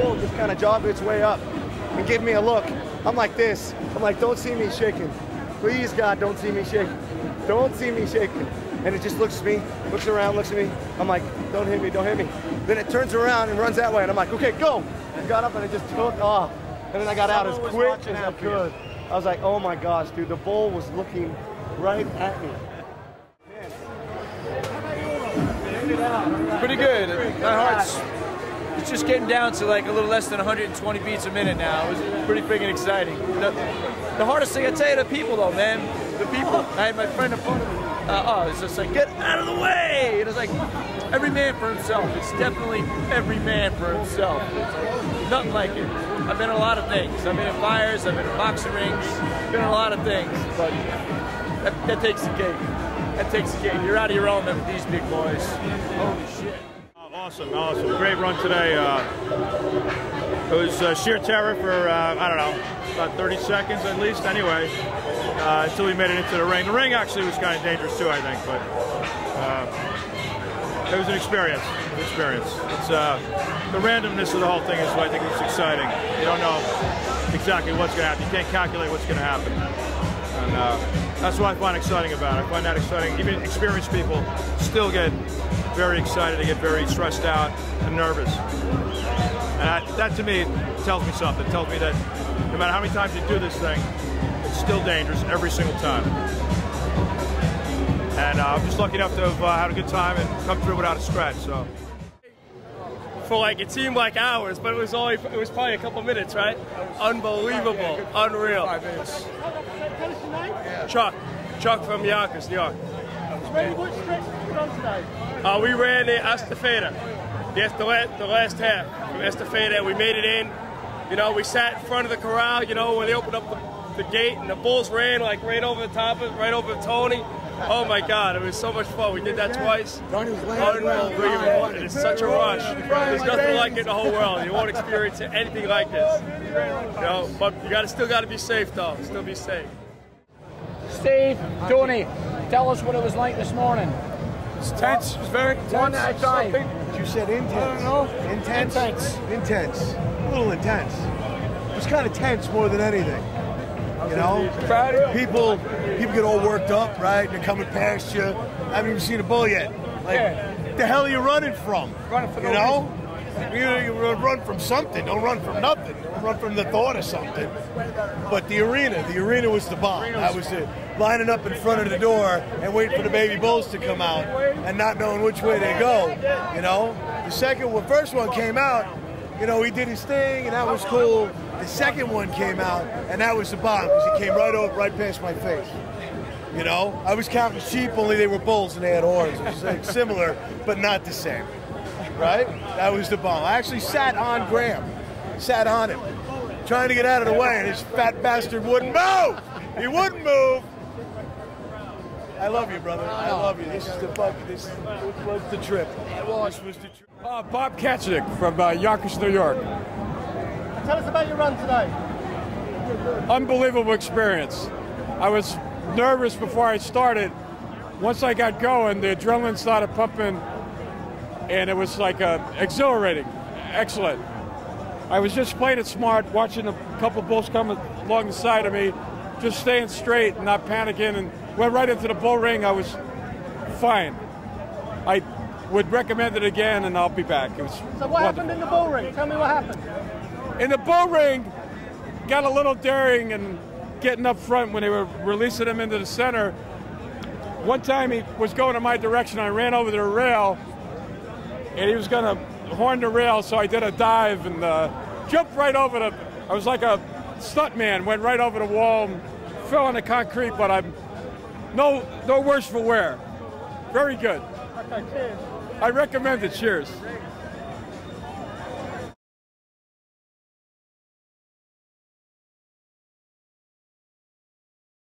bull just kind of jogged its way up and gave me a look. I'm like this. I'm like, don't see me shaking. Please, God, don't see me shaking. Don't see me shaking. And it just looks at me, looks around, looks at me. I'm like, don't hit me, don't hit me. Then it turns around and runs that way. And I'm like, okay, go. I got up and it just took off. And then I got out as quick as I could. I was like, oh my gosh, dude, the bull was looking right at me. Pretty good. My heart's it's just getting down to like a little less than 120 beats a minute now. It was pretty freaking exciting. The hardest thing I tell you, the people though, man. The people. I had my friend in front of me. It's just like, get out of the way! And it's like, every man for himself. It's definitely every man for himself. It's like, nothing like it. I've been in a lot of things. I've been in fires, I've been in boxing rings, been in a lot of things, but that takes the cake. That takes the cake. You're out of your element with these big boys. Holy shit. Awesome, awesome. Great run today. It was sheer terror for, I don't know, about 30 seconds at least anyway, until we made it into the ring. The ring actually was kind of dangerous too, I think, but it was an experience. It's, the randomness of the whole thing is what I think is exciting. You don't know exactly what's going to happen. You can't calculate what's going to happen. And that's what I find exciting about it. I find that exciting. Even experienced people still get very excited. They get very stressed out and nervous. And that to me tells me something. It tells me that no matter how many times you do this thing, it's still dangerous every single time. And I'm just lucky enough to have had a good time and come through without a scratch. So. For like, it seemed like hours, but it was probably a couple minutes, right? Unbelievable, unreal. 5 minutes. Chuck from Yonkers, New York. What stretch did you run today? We ran the Estafeta, the last half from Estafeta. We made it in. You know, we sat in front of the corral. You know, when they opened up the gate and the bulls ran like right over the top of it, right over Tony. Oh my God, it was so much fun. We did that twice. Unbelievable. It is such a rush. There's nothing like it in the whole world. You won't experience anything like this. You know, but you still got to be safe though. Still be safe. Steve, Tony, tell us what it was like this morning. It's tense. It was very tense. One at a time. You said intense. I don't know. Intense? Intense. A little intense. It was kind of tense more than anything. You know? People get all worked up, right? They're coming past you. I haven't even seen a bull yet. Like, the hell are you running from? Running from you know? You run from something. Don't run from nothing. Don't run from the thought of something. But the arena was the bomb. I was lining up in front of the door and waiting for the baby bulls to come out and not knowing which way they go. You know? The first one came out, you know, he did his thing and that was cool. The second one came out and that was the bomb because he came right past my face. You know? I was counting sheep, only they were bulls and they had horns. It was like similar, but not the same. Right? That was the bomb. I actually sat on Graham. Sat on him. Trying to get out of the way, and this fat bastard wouldn't move! He wouldn't move! I love you, brother. I love you. This was the trip. This was the trip. Bob Katchnick from Yonkers, New York. Tell us about your run today. Unbelievable experience. I was nervous before I started. Once I got going, the adrenaline started pumping, and it was like exhilarating, excellent. I was just playing it smart, watching a couple bulls come along the side of me, just staying straight and not panicking, and went right into the bull ring. I was fine. I would recommend it again, and I'll be back. It was so what happened in the bull ring? Tell me what happened. In the bull ring, got a little daring and getting up front when they were releasing him into the center. One time he was going in my direction. I ran over the rail, and he was going to horn the rail, so I did a dive and jumped right over I was like a stunt man, went right over the wall and fell on the concrete, but I'm no worse for wear. Very good. Okay, cheers. I recommend it. Cheers.